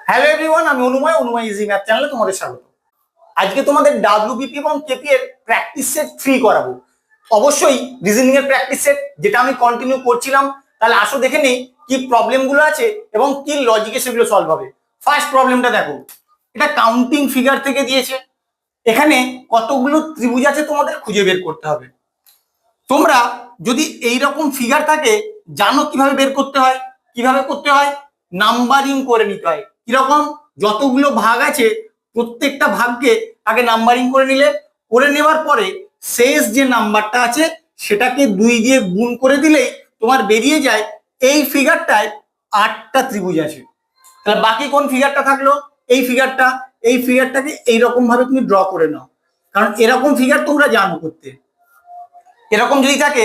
Hello everyone, আমি অনুময় easy math চ্যানেলে তোমাদের স্বাগত। আজকে তোমাদের ডাব্লিউবিপি এবং কেপি এর প্র্যাকটিস সেট 3 করাবো। অবশ্যই রিজনিং এর প্র্যাকটিস সেট যেটা আমি কন্টিনিউ করছিলাম। তাহলে আসো দেখে নেই কি প্রবলেম গুলো আছে এবং কি লজিকে সেগুলো সলভ হবে। ফার্স্ট প্রবলেমটা দেখো, এটা কাউন্টিং ফিগার থেকে দিয়েছে। এখানে কতগুলো ত্রিভুজ আছে তোমাদের খুঁজে বের করতে হবে। তোমরা যদি এই রকম ফিগার থাকে জানো কিভাবে বের করতে হয়। কিভাবে করতে হয়? নাম্বারিং করে নিতে হয়। কিরকম? যতগুলো ভাগ আছে প্রত্যেকটা ভাগকে আগে নাম্বারিং করে নিলে, করে নেওয়ার পরে শেষ যে নাম্বারটা আছে সেটাকে 2 দিয়ে গুণ করে দিলেই তোমার বেরিয়ে যায় এই ফিগারটায় 8টা ত্রিভুজ আছে। তাহলে বাকি কোন ফিগারটা থাকলো? এই ফিগারটা। এই ফিগারটাকে এইরকম ভাবে তুমি ড্র করে নাও, কারণ এরকম ফিগার তোমরা জানো করতে। এরকম যদি থাকে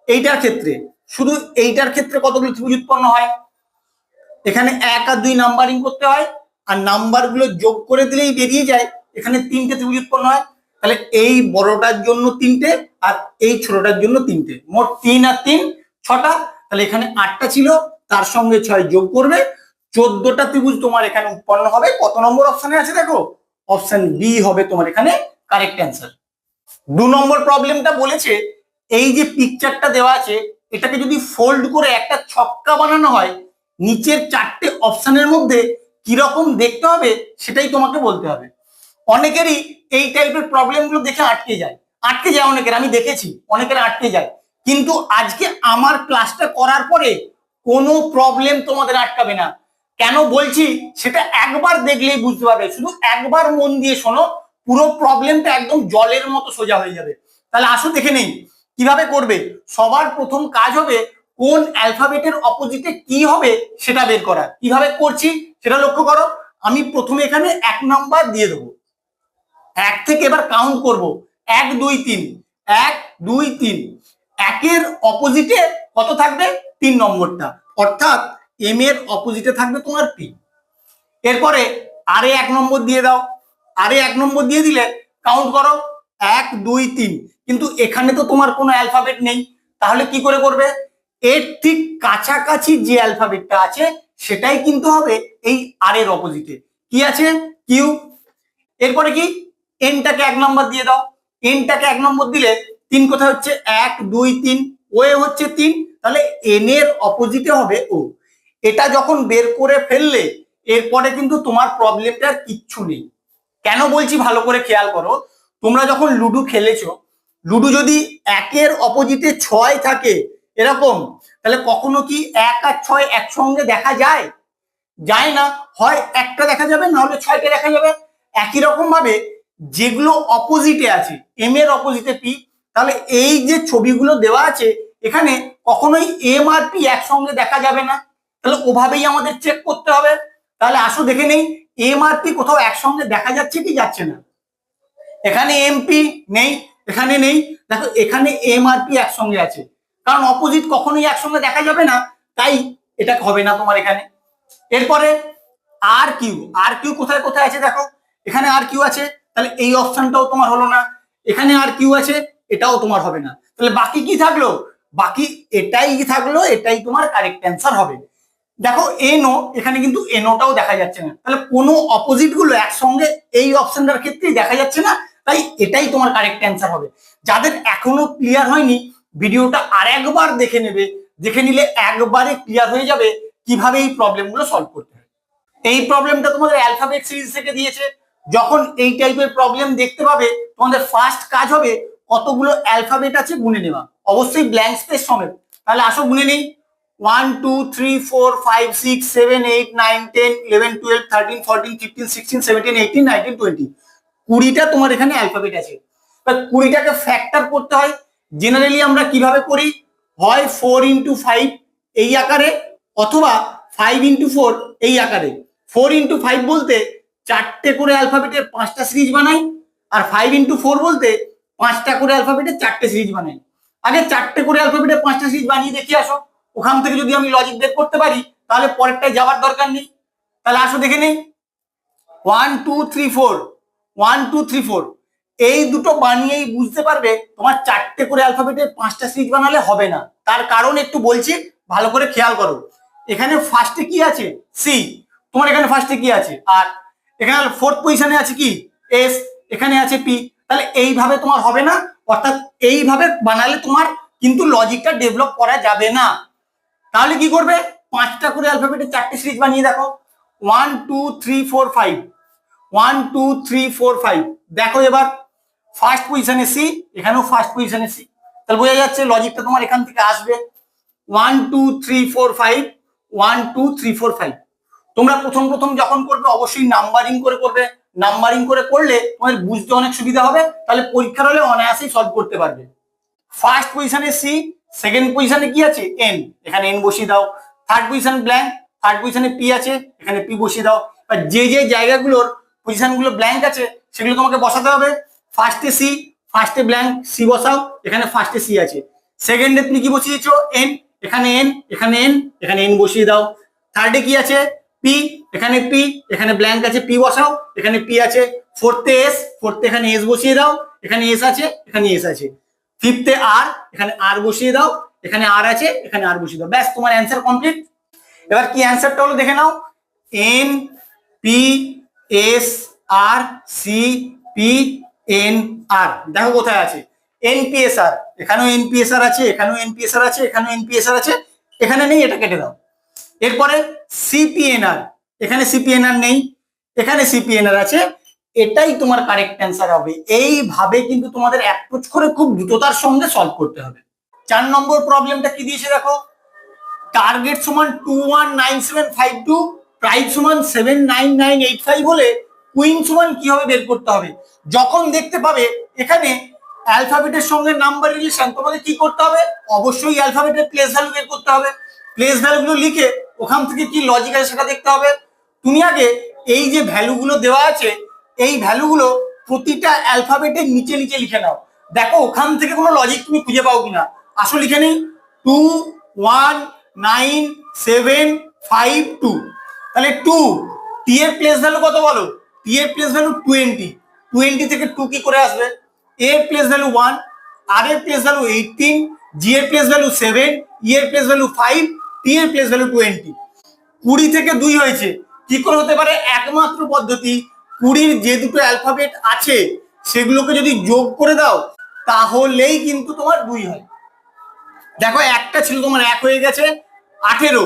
এইটার ক্ষেত্রে, শুধু এইটার ক্ষেত্রে কতগুলো ত্রিভুজ উৎপন্ন হয়? এখানে 1 আর 2 নাম্বারিং করতে হয়, আর নাম্বারগুলো যোগ করে দিলেই বেরিয়ে যায় এখানে 3টে ত্রিভুজ উৎপন্ন হয়। তাহলে এই বড়টার জন্য 3টে আর এই ছোটটার জন্য 3টে, মোট 3 আর 3 6টা। তাহলে এখানে 8টা ছিল, তার সঙ্গে 6 যোগ করবে, 14টা ত্রিভুজ তোমার এখানে উৎপন্ন হবে। কত নম্বর অপশনে আছে দেখো? অপশন বি হবে তোমার এখানে কারেক্ট অ্যান্সার। 2 নম্বর প্রবলেমটা বলেছে এই যে পিকচারটা দেওয়া আছে এটাকে যদি ফোল্ড করে একটা ছক্কা বানানো হয়, নিচের 4টে অপশনের মধ্যে কিরকম দেখতে হবে সেটাই তোমাকে বলতে হবে। অনেকেরই এই টাইপের প্রবলেমগুলো দেখে আটকে যায় অনেকের, আমি দেখেছি অনেকের আটকে যায়। কিন্তু আজকে আমার ক্লাসটা করার পরে কোনো প্রবলেম তোমাদের আটকাবে না। কেন বলছি সেটা একবার দেখলেই বুঝতে পারবে। শুধু একবার মন দিয়ে শোনো, পুরো প্রবলেমটা একদম জলের মতো সোজা হয়ে যাবে। তাহলে আসো দেখে নেই কিভাবে করবে। সবার প্রথম কাজ হবে কোন অ্যালফাবেটের অপোজিটে কি হবে সেটা বের করা। কিভাবে করছি সেটা লক্ষ্য করো। আমি প্রথমে এখানে 1 নাম্বার দিয়ে দেবো। 1 থেকে এবার কাউন্ট করব, 1 2 3, 1 2 3। 1 এর অপোজিটে কত থাকবে? 3 নম্বরটা, অর্থাৎ এম এর অপোজিটে থাকবে তোমার পি। এরপরে আরে 1 নম্বর দিয়ে দাও, আরে 1 নম্বর দিয়ে দিলে কাউন্ট করো 1 2 3। কিন্তু এখানে তো তোমার কোনো অ্যালফাবেট নেই, তাহলে কি করে করবে? এর ঠিক কাছাকাছি যে অ্যালফাবেটটা আছে সেটাই কিন্তু হবে এই আর এর অপোজিটে। কি আছে? কিউ। এরপরে কি? এনটাকে 1 নম্বর দিয়ে দাও। এনটাকে 1 নম্বর দিলে 3 কোথায় হচ্ছে? 1 2 3, ও হচ্ছে 3। তাহলে এন এর অপোজিটে হবে ও। এটা যখন বের করে ফেললে এরপরে কিন্তু তোমার প্রবলেমটার কিচ্ছু নেই। কেন বলছি ভালো করে খেয়াল করো। তোমরা যখন লুডো খেলেছো, লুডো যদি 1 এর অপোজিটে 6 থাকে এরকম, তাহলে কখনো কি 1 আর 6 একসঙ্গে দেখা যায়? যায় না। হয় একটা দেখা যাবে, না হলে 6টা দেখা যাবে। একই রকম ভাবে যেগুলো অপোজিটে আছে, এম এর অপোজিটে পি, তাহলে এই যে ছবিগুলো দেওয়া আছে এখানে কখনোই এম আর পি একসঙ্গে দেখা যাবে না। তাহলে ওভাবেই আমাদের চেক করতে হবে। তাহলে আসো দেখে নেই এম আর পি কোথাও একসঙ্গে দেখা যাচ্ছে কি যাচ্ছে না। এখানে এমপি নেই, এখানে নেই। দেখো এখানে এম আর পি একসঙ্গে আছে, কারণ অপোজিট কখনোই একসঙ্গে দেখা যাবে না, তাই এটা হবে না তোমার এখানে। এরপরে আর কিউ। আর কিউ কোথায় কোথায় আছে দেখো, এখানে আর কিউ আছে, তাহলে এই অপশনটাও তোমার হলো না। এখানে আর কিউ আছে, এটাও তোমার হবে না। তাহলে বাকি কি থাকলো? বাকি এটাই থাকলো, এটাই তোমার কারেক্ট অ্যান্সার হবে। দেখো এনও, এখানে কিন্তু এনওটাও দেখা যাচ্ছে না, তাহলে কোনো অপোজিট গুলো একসঙ্গে এই অপশনটার ক্ষেত্রেই দেখা যাচ্ছে না, তাই এটাই তোমার কারেক্ট অ্যান্সার হবে। যাদের এখনো ক্লিয়ার হয়নি ভিডিওটা আরেকবার দেখে নেবে, দেখে নিলে একবারে ক্লিয়ার হয়ে যাবে কিভাবে এই প্রবলেমগুলো সলভ করতে হয়। এই প্রবলেমটা তোমাদের অ্যালফাবেট সিরিজ থেকে দিয়েছে। যখন এই টাইপের প্রবলেম দেখতে পাবে তোমাদের ফার্স্ট কাজ হবে কতগুলো অ্যালফাবেট আছে গুনে নেওয়া, অবশ্যই ব্ল্যাঙ্ক স্পেস সমেত। তাহলে আসো গুনে নেই। 1 2 3 4 5 6 7 8 9 10 11 12 13 14 15 16 17 18 19 20। 20টা তোমার এখানে অ্যালফাবেট আছে। 20টাকে ফ্যাক্টর করতে হয়। জেনারেলি আমরা কিভাবে করি? হয় 4 ইন্টু 5 এই আকারে, অথবা 5 ইন্টু 4 এই আকারে। 4 ইন্টু 5 বলতে 4টে করে অ্যালফাবেটের 5টা সিরিজ বানাই, আর 5 ইন্টু 4 বলতে 5টা করে অ্যালফাবেটের 4টে সিরিজ বানাই। আগে 4টে করে অ্যালফাবেটের 5টা সিরিজ বানিয়ে দেখি আসো। ওখান থেকে যদি আমি লজিক বের করতে পারি তাহলে পরেরটায় যাওয়ার দরকার নেই। তাহলে আসো দেখে নেই। 1 2 3 4, 1 2 3 4 এই দুটো বানিয়েই বুঝতে পারবে তোমার 4টে করে অ্যালফাবেটের 5টা সিরিজ বানালে হবে না। তার কারণ একটু বলছি, ভালো করে খেয়াল করো। এখানে ফার্স্টে কি আছে? সি। তোমার এখানে ফার্স্টে কি আছে আর, এখানে ফোর্থ পজিশনে আছে কি এস, এখানে আছে পি। তাহলে এইভাবে তোমার হবে না, অর্থাৎ এইভাবে বানালে তোমার কিন্তু লজিকটা ডেভেলপ করা যাবে না। তাহলে কি করবে, 5টা করে অ্যালফাবেটের 4টে সিরিজ বানিয়ে দেখো, 1 2 3 4 5, 1 2 3 4 5। দেখো এবার ফার্স্ট পজিশনে সি, এখানেও ফার্স্ট পজিশনে সি, তাহলে বোঝা যাচ্ছে লজিকটা তোমার এখান থেকে আসবে 1 2 3 4 5, 1 2 3 4 5। তোমরা প্রথম প্রথম যখন করবে অবশ্যই নাম্বারিং করে করবে, নাম্বারিং করে করলে তোমাদের বুঝতে অনেক সুবিধা হবে, তাহলে পরীক্ষার হলে অনায়াসেই সলভ করতে পারবে। ফার্স্ট পজিশনে সি, সেকেন্ড পজিশনে কি আছে এন, এখানে এন বসিয়ে দাও। থার্ড পজিশন ব্ল্যাঙ্ক, থার্ড পজিশনে পি আছে, এখানে পি বসিয়ে দাও। বা যে যে জায়গাগুলোর পজিশনগুলো ব্ল্যাঙ্ক আছে সেগুলো তোমাকে বসাতে হবে। ফার্স্টে সি, ফার্স্টে ব্ল্যাঙ্ক, সি বসাও, এখানে ফার্স্টে সি আছে। সেকেন্ডে তুমি কি বসিয়েছো এন, এখানে এন, এখানে এন, এখানে এন বসিয়ে দাও। থার্ডে কি আছে পি, এখানে পি, এখানে ব্ল্যাঙ্ক আছে, পি বসাও, এখানে পি আছে। ফোর্থে এস, ফোর্থে এখানে এস বসিয়ে দাও, এখানে এস আছে, এখানে এস আছে। ফিফথে আর, এখানে আর বসিয়ে দাও, এখানে আর আছে, এখানে আর বসিয়ে দাও। ব্যাস তোমার অ্যান্সার কমপ্লিট। এবার কি অ্যান্সারটা হলো দেখে নাও, এন পি এস আর সি পি এন আর। দেখো কোথায় আছে এনপিএসআর, এখানেও এনপিএসআর আছে, এখানেও এনপিএসআর আছে, এখানেও এনপিএসআর আছে, এখানে নেই, এটা কেটে দাও। এরপরে সিপিএনআর, এখানে সিপিএনআর নেই, এখানে সিপিএনআর আছে, এটাই তোমার কারেক্ট অ্যান্সার হবে। এইভাবে কিন্তু তোমাদের অ্যাপ্রোচ করে খুব দ্রুততার সঙ্গে সলভ করতে হবে। 4 নম্বর প্রবলেমটা কি দিয়েছে দেখো, টার্গেট সমান 219752, প্রাইস সমান 79985 হলে কুইন সমান কি হবে বের করতে হবে। যখন দেখতে পাবে এখানে অ্যালফাবেটের সঙ্গে নাম্বার রিলেশন, তোমাদের কি করতে হবে, অবশ্যই অ্যালফাবেটের প্লেস ভ্যালু বের করতে হবে। প্লেস ভ্যালুগুলো লিখে ওখান থেকে কি লজিক আছে সেটা দেখতে হবে। তুমি আগে এই যে ভ্যালুগুলো দেওয়া আছে, এই ভ্যালুগুলো প্রতিটা অ্যালফাবেটের নিচে নিচে লিখে নাও। দেখো ওখান থেকে কোনো লজিক তুমি খুঁজে পাও কিনা। আসলে লিখে নেই 2 1 9 7 5 2। তাহলে 2, টি এর প্লেস ভ্যালু কত বলো, টি এর প্লেস ভ্যালু 20, 20 থেকে 2 কি করে আসবে, এ এর প্লেস ভ্যালু 1, আর এর প্লেস ভ্যালু 18, জি এর প্লেস ভ্যালু 7, ই এর প্লেস ভ্যালু 5, টি এর প্লেস ভ্যালু 20। 20 থেকে 2 হয়েছে, কি করে হতে পারে, একমাত্র পদ্ধতি 20-র যে দুটো অ্যালফাবেট আছে সেগুলোকে যদি যোগ করে দাও তাহলেই কিন্তু তোমার 2 হয়। দেখো একটা ছিল তোমার 1 হয়ে গেছে, 18,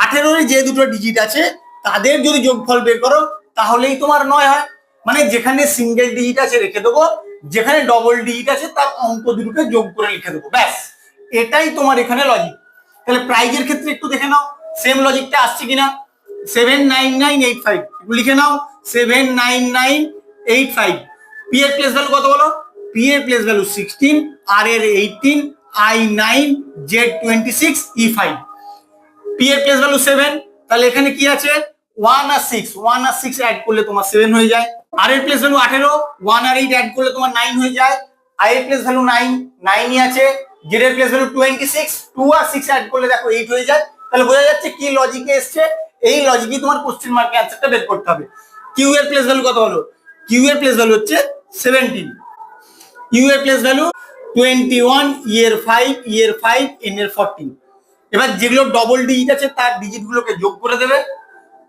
18-এর যে দুটো ডিজিট আছে তাদের যদি যোগফল বের করো তাহলেই তোমার 9 হয়। মানে যেখানে সিঙ্গেল ডিজিট আছে রেখে দেবো, যেখানে ডবল ডিজিট আছে তার অঙ্ক দুটোকে যোগ করে লিখে দেবো, ব্যাস এটাই তোমার এখানে লজিক। তাহলে প্রাইজের ক্ষেত্রে একটু দেখে নাও সেম লজিকটা আসছে কিনা। 79985 লিখে নাও, 79985। পি এর প্লেস ভ্যালু কত বলো, পি এর প্লেস ভ্যালু 16, আর এর 18, I 9, Z 26, E 5। পি এর প্লেস ভ্যালু 7, তাহলে এখানে কি আছে 1 আর 6, 1 আর 6 অ্যাড করলে তোমার 7 হয়ে যায়। আর এর প্লেস ভ্যালু 18, 1 আর 8 অ্যাড করলে তোমার 9 হয়ে যায়। আই এর প্লেস ভ্যালু 9, 9ই আছে। জেড এর প্লেস ভ্যালু 26, 2 আর 6 অ্যাড করলে দেখো 8 হয়ে যায়। তাহলে বোঝা যাচ্ছে কি লজিকে এসছে, এই লজিকই তোমার কোশ্চেন মার্কের অ্যান্সারটা বের করতে হবে। কিউ এর প্লেস ভ্যালু কত হলো, কিউ এর প্লেস ভ্যালু হচ্ছে 17, ইউ এর প্লেস ভ্যালু 21, ই এর 5, ই এর 5, এন এর 14। এবার যেগুলো ডবল ডিজিট আছে তার ডিজিট গুলোকে যোগ করে দেবে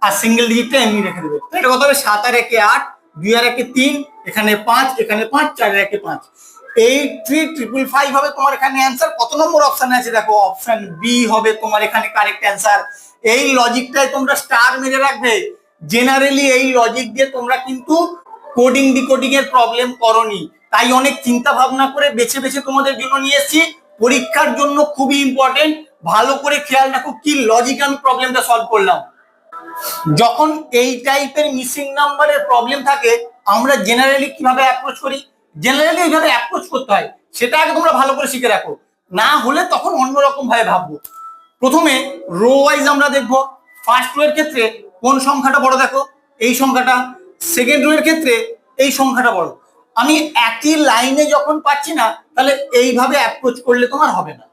আর সিঙ্গেল ডিজিটটা এমনি রেখে দেবে। এটা কত হবে, 7 আর 1 8, 2 আর 1 3, এখানে 5, এখানে 5, 4 আর 1 5, 83555 হবে তোমার এখানে অ্যান্সার। কত নম্বর অপশনে আছে দেখো, অপশন বি হবে তোমার এখানে কারেক্ট অ্যান্সার। এই লজিকটাই তোমরা স্টার মেরে রাখবে। জেনারেলি এই লজিক দিয়ে তোমরা কিন্তু কোডিং ডিকোডিং এর প্রবলেম করনি, তাই অনেক চিন্তা ভাবনা করে বেছে বেছে তোমাদের জন্য নিয়ে এসেছি। পরীক্ষার জন্য খুবই ইম্পর্টেন্ট, ভালো করে খেয়াল রাখো কি লজিক আমি প্রবলেমটা সলভ করলাম। যখন এই টাইপের মিসিং নাম্বারের প্রবলেম থাকে আমরা জেনারেলি কিভাবে অ্যাপ্রোচ করি, জেনারেলি এইভাবে অ্যাপ্রোচ করতে হয় সেটা আগে তোমরা ভালো করে শিখে রাখো, না হলে তখন অন্যরকম ভাবে ভাববো। প্রথমে রো ওয়াইজ আমরা দেখবো, ফার্স্ট রো এর ক্ষেত্রে কোন সংখ্যাটা বড় দেখো, এই সংখ্যাটা। সেকেন্ড রো এর ক্ষেত্রে এই সংখ্যাটা বড়। আমি একই লাইনে যখন পাচ্ছি না তাহলে এইভাবে অ্যাপ্রোচ করলে তোমার হবে না।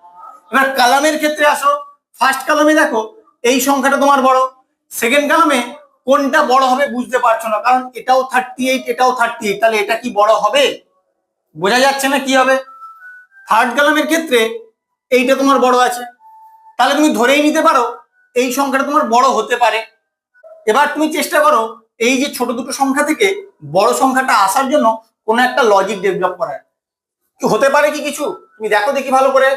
এবার কলামের ক্ষেত্রে আসো, ফার্স্ট কলামে দেখো এই সংখ্যাটা তোমার বড়, সেকেন্ড কলামে কোনটা বড় হবে বুঝতে পারছো না, কারণ এটাও 38, এটাও 38, তাহলে এটা কি বড় হবে, বোঝা যাচ্ছে না কি হবে। থার্ড কলামের ক্ষেত্রে এইটা তোমার বড় আছে, তাহলে তুমি ধরেই নিতে পারো এই সংখ্যাটা তোমার বড় হতে পারে। এবার তুমি চেষ্টা করো এই যে ছোট দুটো সংখ্যা থেকে বড় সংখ্যাটা আসার জন্য কোনো একটা লজিক ডেভেলপ করার। হতে পারে কি কিছু, তুমি দেখো দেখি ভালো করে।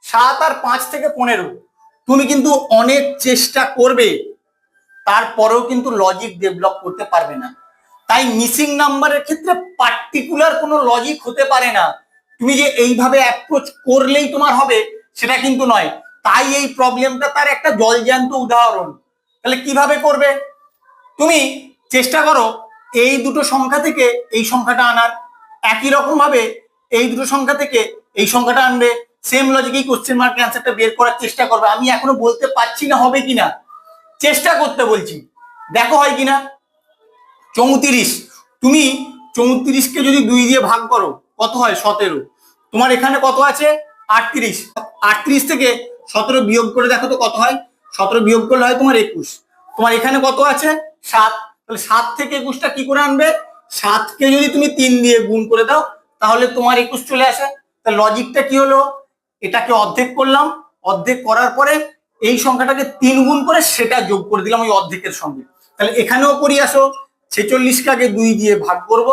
7 আর 5 থেকে 15, তুমি কিন্তু অনেক চেষ্টা করবে, তারপরেও কিন্তু লজিক ডেভেলপ করতে পারবে না। তাই মিসিং নাম্বারের ক্ষেত্রে পার্টিকুলার কোনো লজিক হতে পারে না। তুমি যে এইভাবে অ্যাপ্রোচ করলেই তোমার হবে সেটা কিন্তু নয়। তাই এই প্রবলেমটা তার একটা জলজ্যান্ত উদাহরণ। তাহলে কিভাবে করবে, তুমি চেষ্টা করো এই দুটো সংখ্যা থেকে এই সংখ্যাটা আনার, একই রকম ভাবে এই দুটো সংখ্যা থেকে এই সংখ্যাটা আনবে, সেম লজিকেই কোশ্চেন মার্ক অ্যান্সারটা বের করার চেষ্টা করবে। আমি এখনো বলতে পারছি না হবে কিনা, চেষ্টা করতে বলছি, দেখো হয় কিনা। 34, তুমি 34কে যদি 2 দিয়ে ভাগ করো কত হয়? 17। তোমার এখানে কত আছে? 38। 38 থেকে 17 বিয়োগ করে দেখো তো কত হয়? 17 বিয়োগ করলে হয় তোমার 21। তোমার এখানে কত আছে? 7। তাহলে 7 থেকে 21টা কি করে আনবে? 7কে যদি তুমি 3 দিয়ে গুণ করে দাও তাহলে তোমার 21 চলে আসে। তাহলে লজিকটা কি হলো? এটাকে অর্ধেক করলাম, অর্ধেক করার পরে এই সংখ্যাটাকে 3 গুণ করে সেটা যোগ করে দিলাম ওই অর্ধেকের সঙ্গে। তাহলে এখানেও করি আসো, 46কে আগে 2 দিয়ে ভাগ করব,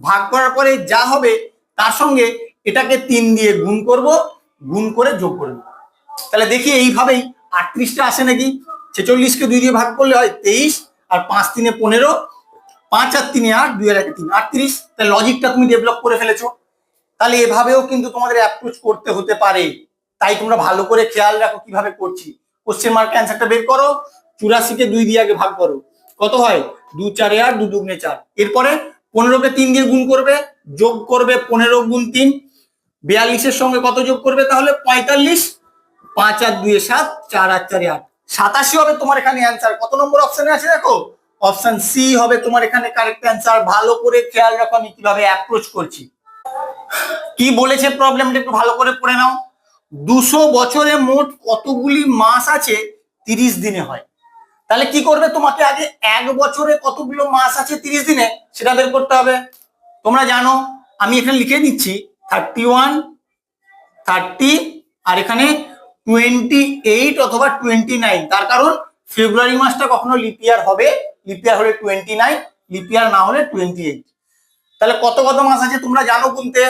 ভাগ করার পরে যা হবে তার সঙ্গে এটাকে 3 দিয়ে গুণ করব, গুণ করে যোগ করে দেব। তাহলে দেখি এইভাবেই 38টা আসে নাকি। 46কে 2 দিয়ে ভাগ করলে হয় 23, আর 5 3 15, 5 আর 3 8, 2 আর 1 3, 38। তাহলে লজিকটা তুমি ডেভেলপ করে ফেলেছো। তাহলে এভাবেও কিন্তু তোমাদের অ্যাপ্রোচ করতে হতে পারে। তাই তোমরা ভালো করে খেয়াল রাখো কিভাবে করছি। কোশ্চেন মার্ক অ্যান্সারটা বের করো, 84কে 2 দিয়ে আগে ভাগ করো, কত হয়? 2 4 8, 2 2 4। এরপরে 15কে 3 দিয়ে গুণ করবে, যোগ করবে 15 গুণ 3, 42-এর সঙ্গে কত যোগ করবে? তাহলে 45। 5 আর 2 7, 4 আর 4 8, 87 হবে তোমার এখানে অ্যান্সার। কত নম্বর অপশনে আছে দেখো? অপশন সি হবে তোমার এখানে কারেক্ট অ্যান্সার। ভালো করে খেয়াল রাখো আমি কিভাবে অ্যাপ্রোচ করছি। কি বলেছে প্রবলেমটা একটু ভালো করে পড়ে নাও। 200 বছরে মোট কতগুলি মাস আছে 30 দিনে হয়? তাহলে কি করবে, তোমাকে আগে 1 বছরে কতগুলো মাস আছে 30 দিনে সেটা বের করতে হবে। তোমরা জানো, আমি এখানে লিখে দিচ্ছি 31, 30 আর এখানে 28 অথবা 29। তার কারণ ফেব্রুয়ারি মাসটা কখনো লিপ ইয়ার হবে, লিপ ইয়ার হলে 29, লিপ ইয়ার না হলে 28। তাহলে কত কত মাস আছে তোমরা জানো গুনতে?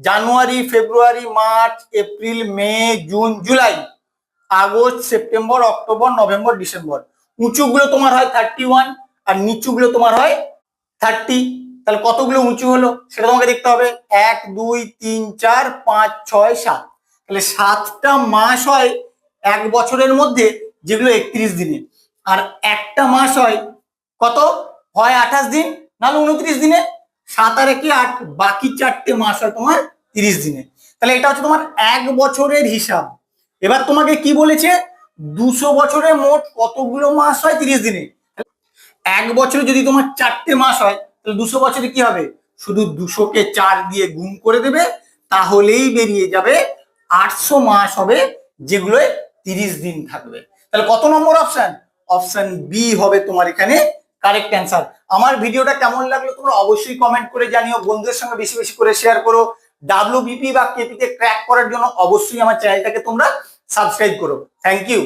জানুয়ারি, ফেব্রুয়ারি, মার্চ, এপ্রিল, মে, জুন, জুলাই, আগস্ট, সেপ্টেম্বর, অক্টোবর, নভেম্বর, ডিসেম্বর। উঁচুগুলো তোমার হয় 31 আর নিচুগুলো তোমার হয় 30। তাহলে কতগুলো উঁচু হলো সেটা তোমাকে দেখতে হবে। 1 2 3 4 5 6 7। তাহলে 7টা মাস হয় 1 বছরের মধ্যে, যেগুলো 31 দিনে। আর একটা মাস হয় কত? হয় 28 দিন, নাহলে 29 দিনে। 7 আর 1 8, বাকি 4টে মাস হয় তোমার 30 দিনে। তাহলে এটা হচ্ছে তোমার 1 বছরের হিসাব। এবার তোমাকে কি বলেছে? 200 বছরে মোট কতগুলো মাস হয় 30 দিনে। 1 বছরে যদি তোমার 4টে মাস হয় তাহলে 200 বছরে কি হবে? শুধু 200কে 4 দিয়ে গুণ করে দেবে, তাহলেই বেরিয়ে যাবে 800 মাস হবে, যেগুলো 30 দিন থাকবে। তাহলে কত নম্বর অপশন? অপশন বি হবে তোমার এখানে কারেক্ট অ্যান্সার। আমার ভিডিওটা কেমন লাগলো তোমরা অবশ্যই কমেন্ট করে জানিও, বন্ধুদের সঙ্গে বেশি বেশি করে শেয়ার করো। ডাব্লিউবিপি বা কেপি তে ক্র্যাক করার জন্য অবশ্যই আমার চ্যানেলটাকে তোমরা সাবস্ক্রাইব করো। Thank you.